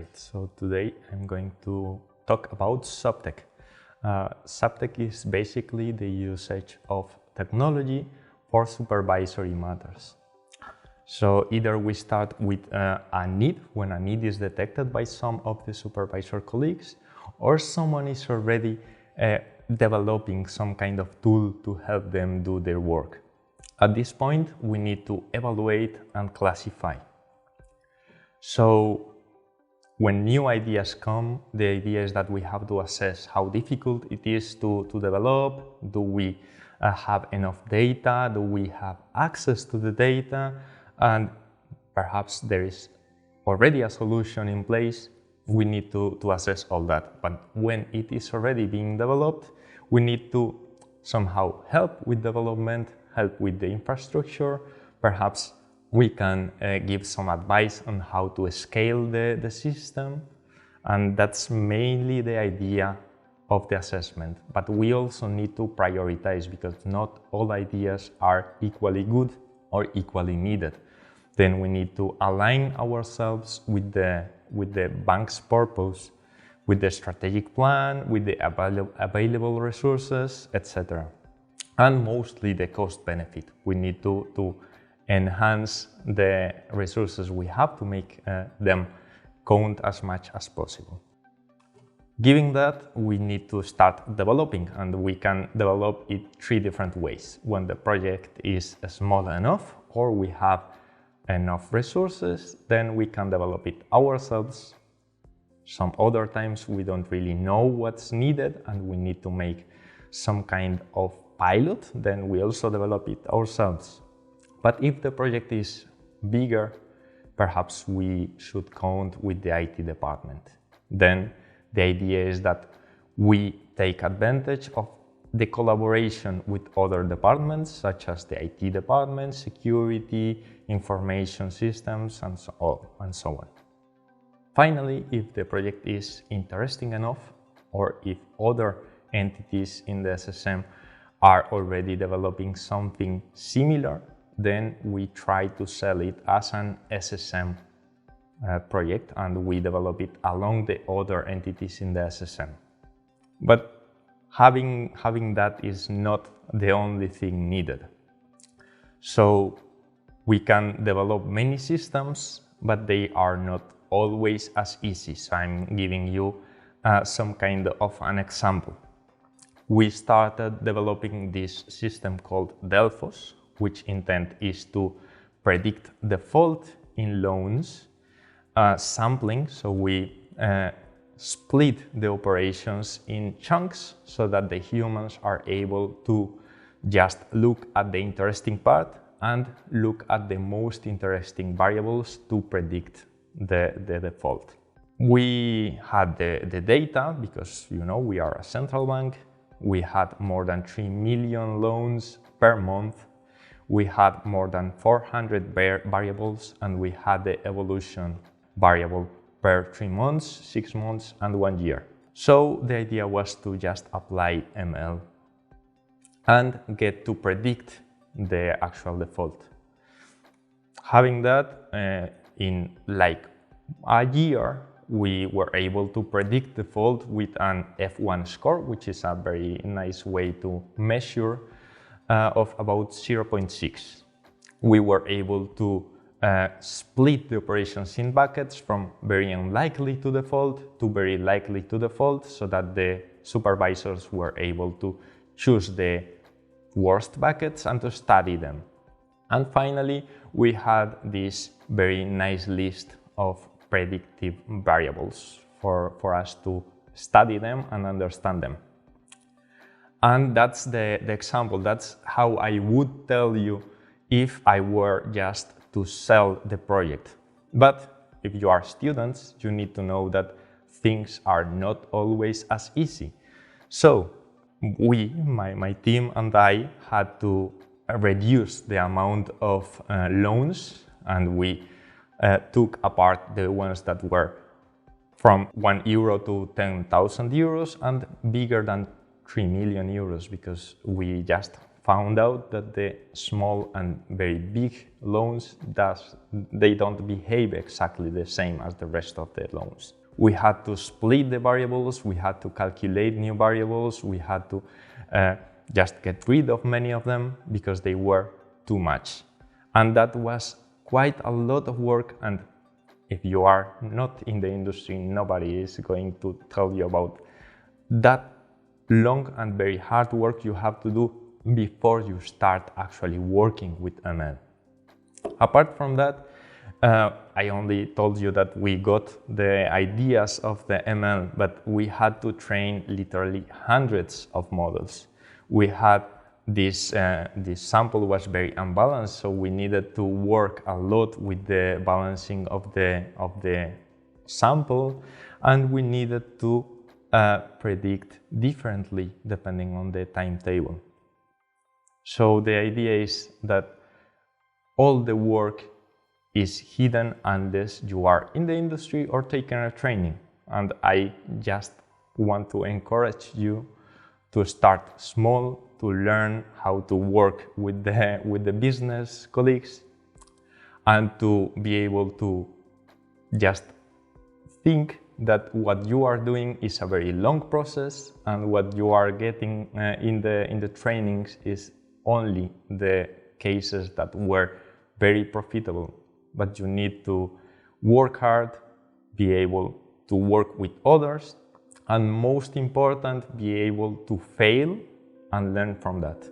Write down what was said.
Great. So today I'm going to talk about subtech. Subtech is basically the usage of technology for supervisory matters. So either we start with a need, when a need is detected by some of the supervisor colleagues, or someone is already developing some kind of tool to help them do their work. At this point, we need to evaluate and classify. So when new ideas come, the idea is that we have to assess how difficult it is to develop. Do we have enough data? Do we have access to the data? And perhaps there is already a solution in place. We need to assess all that. But when it is already being developed, we need to somehow help with development, help with the infrastructure. Perhaps we can give some advice on how to scale the system. And that's mainly the idea of the assessment. But we also need to prioritize, because not all ideas are equally good or equally needed. Then we need to align ourselves with the bank's purpose, with the strategic plan, with the available resources, etc. And mostly the cost benefit. We need to enhance the resources we have to make them count as much as possible. Given that, we need to start developing, and we can develop it three different ways. When the project is small enough, or we have enough resources, then we can develop it ourselves. Some other times we don't really know what's needed and we need to make some kind of pilot, then we also develop it ourselves. But if the project is bigger, perhaps we should count with the IT department. Then the idea is that we take advantage of the collaboration with other departments, such as the IT department, security, information systems, and so on. Finally, if the project is interesting enough, or if other entities in the SSM are already developing something similar, then we try to sell it as an SSM project, and we develop it along the other entities in the SSM. But having that is not the only thing needed. So we can develop many systems, but they are not always as easy. So I'm giving you some kind of an example. We started developing this system called Delphos, which intent is to predict default in loans, sampling. So we split the operations in chunks so that the humans are able to just look at the interesting part and look at the most interesting variables to predict the default. We had the data because, we are a central bank. We had more than 3 million loans per month. We had more than 400 variables, and we had the evolution variable per 3 months, 6 months, and 1 year. So the idea was to just apply ML and get to predict the actual default. Having that, in like a year, we were able to predict default with an F1 score, which is a very nice way to measure, of about 0.6. We were able to split the operations in buckets from very unlikely to default to very likely to default, so that the supervisors were able to choose the worst buckets and to study them. And finally, we had this very nice list of predictive variables for us to study them and understand them. And that's the example. That's how I would tell you if I were just to sell the project. But if you are students, you need to know that things are not always as easy. So my team and I had to reduce the amount of loans, and we took apart the ones that were from €1 to 10,000 euros and bigger than 3 million euros, because we just found out that the small and very big loans, they don't behave exactly the same as the rest of the loans. We had to split the variables, we had to calculate new variables, we had to just get rid of many of them because they were too much. And that was quite a lot of work, and if you are not in the industry, nobody is going to tell you about that long and very hard work you have to do before you start actually working with ML. Apart from that, I only told you that we got the ideas of the ML, but we had to train literally hundreds of models. We had this sample was very unbalanced, so we needed to work a lot with the balancing of the sample, and we needed to predict differently depending on the timetable. So the idea is that all the work is hidden unless you are in the industry or taking a training. And I just want to encourage you to start small, to learn how to work with the business colleagues, and to be able to just think that what you are doing is a very long process, and what you are getting in the trainings is only the cases that were very profitable. But you need to work hard, be able to work with others, and most important, be able to fail and learn from that.